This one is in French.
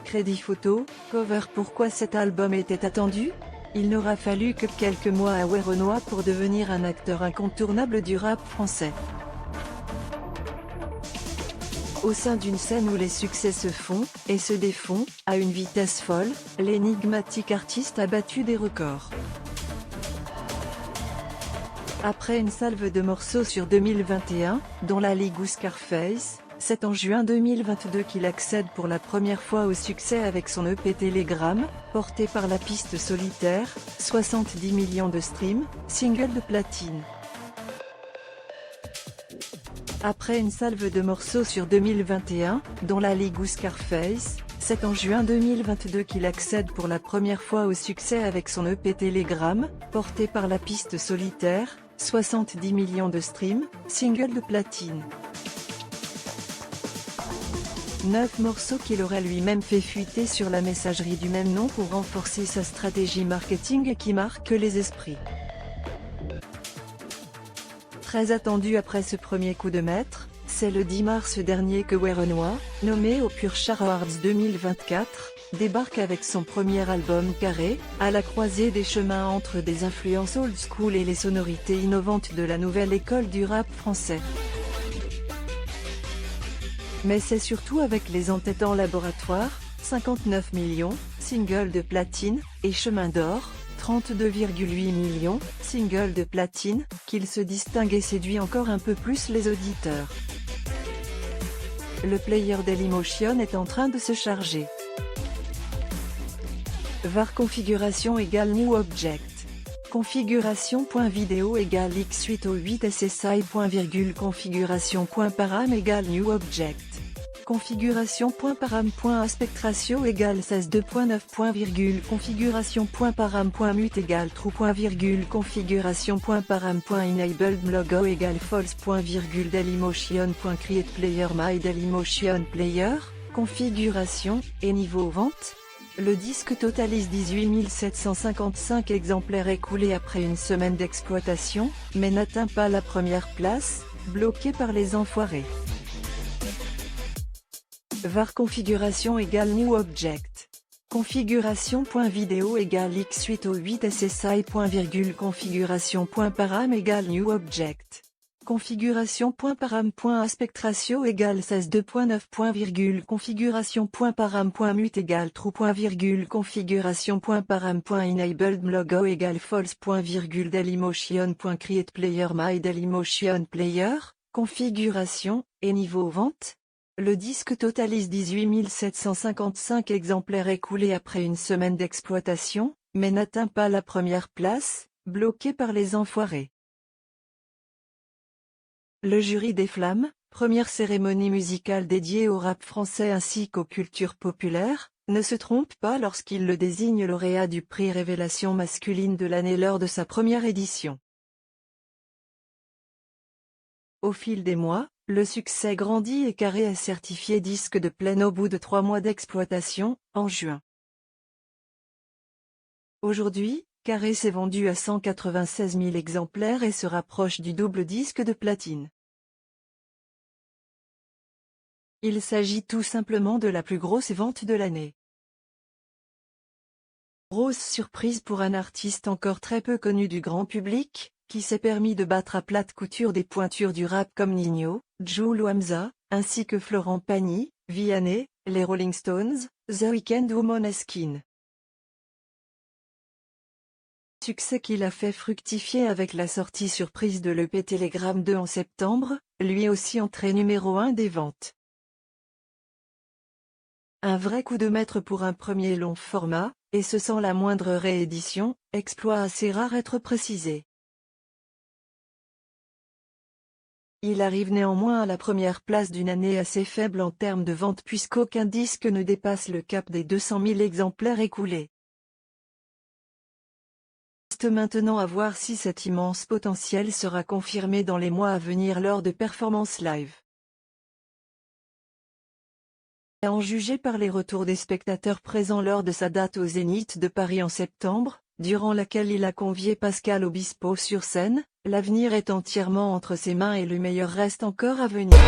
crédit photo, cover. Pourquoi cet album était attendu? Il n'aura fallu que quelques mois à Werenoi pour devenir un acteur incontournable du rap français. Au sein d'une scène où les succès se font, et se défont, à une vitesse folle, l'énigmatique artiste a battu des records. Après une salve de morceaux sur 2021, dont La Ligue ou Scarface, c'est en juin 2022 qu'il accède pour la première fois au succès avec son EP Telegram, porté par la piste Solitaire, 70 millions de streams, single de platine. Après une salve de morceaux sur 2021, dont La Ligue ou Scarface, c'est en juin 2022 qu'il accède pour la première fois au succès avec son EP Telegram, porté par la piste Solitaire, 70 millions de streams, single de platine. 9 morceaux qu'il aurait lui-même fait fuiter sur la messagerie du même nom pour renforcer sa stratégie marketing et qui marque les esprits. Très attendu après ce premier coup de maître, c'est le 10 mars dernier que Werenoi, nommé aux Purchar Awards 2024, débarque avec son premier album Carré, à la croisée des chemins entre des influences old school et les sonorités innovantes de la nouvelle école du rap français. Mais c'est surtout avec Les Entêtants Laboratoire, 59 millions, single de platine, et Chemin d'Or, 32,8 millions, single de platine, qu'il se distingue et séduit encore un peu plus les auditeurs. Le player Dailymotion est en train de se charger. var configuration égale new object. Configuration.video égale x8o8 ssi. Configuration.param égale new object. Configuration.param.aspect ratio égale 16.2.9. Configuration.param.mute égale true. Configuration.param.enabled logo égale false. Dailymotion.create player my Dailymotion player, configuration, et niveau vente. Le disque totalise 18 755 exemplaires écoulés après une semaine d'exploitation, mais n'atteint pas la première place, bloqué par les enfoirés. var configuration égale new object. Configuration.video égale x8o8 ssi. Configuration.param égale new object. Configuration.param.aspect ratio égale 16.2.9. Configuration.param.mute égale true. Configuration.param.enabled logo égale false. Dailymotion.create player my Dailymotion player, configuration, et niveau vente. Le disque totalise 18 755 exemplaires écoulés après une semaine d'exploitation, mais n'atteint pas la première place, bloqué par les enfoirés. Le jury des Flammes, première cérémonie musicale dédiée au rap français ainsi qu'aux cultures populaires, ne se trompe pas lorsqu'il le désigne lauréat du prix Révélation masculine de l'année lors de sa première édition. Au fil des mois, le succès grandit et Carré est certifié disque de platine au bout de 3 mois d'exploitation, en juin. Aujourd'hui, Carré s'est vendu à 196 000 exemplaires et se rapproche du double disque de platine. Il s'agit tout simplement de la plus grosse vente de l'année. Grosse surprise pour un artiste encore très peu connu du grand public, qui s'est permis de battre à plate couture des pointures du rap comme Ninho, Jul ou Hamza, ainsi que Florent Pagny, Vianney, les Rolling Stones, The Weeknd ou Måneskin. Succès qu'il a fait fructifier avec la sortie surprise de l'EP Telegram 2 en septembre, lui aussi entré numéro 1 des ventes. Un vrai coup de maître pour un premier long format, et ce sans la moindre réédition, exploit assez rare être précisé. Il arrive néanmoins à la première place d'une année assez faible en termes de vente puisqu'aucun disque ne dépasse le cap des 200 000 exemplaires écoulés. Reste maintenant à voir si cet immense potentiel sera confirmé dans les mois à venir lors de performances live. À en juger par les retours des spectateurs présents lors de sa date au Zénith de Paris en septembre, durant laquelle il a convié Pascal Obispo sur scène, l'avenir est entièrement entre ses mains et le meilleur reste encore à venir.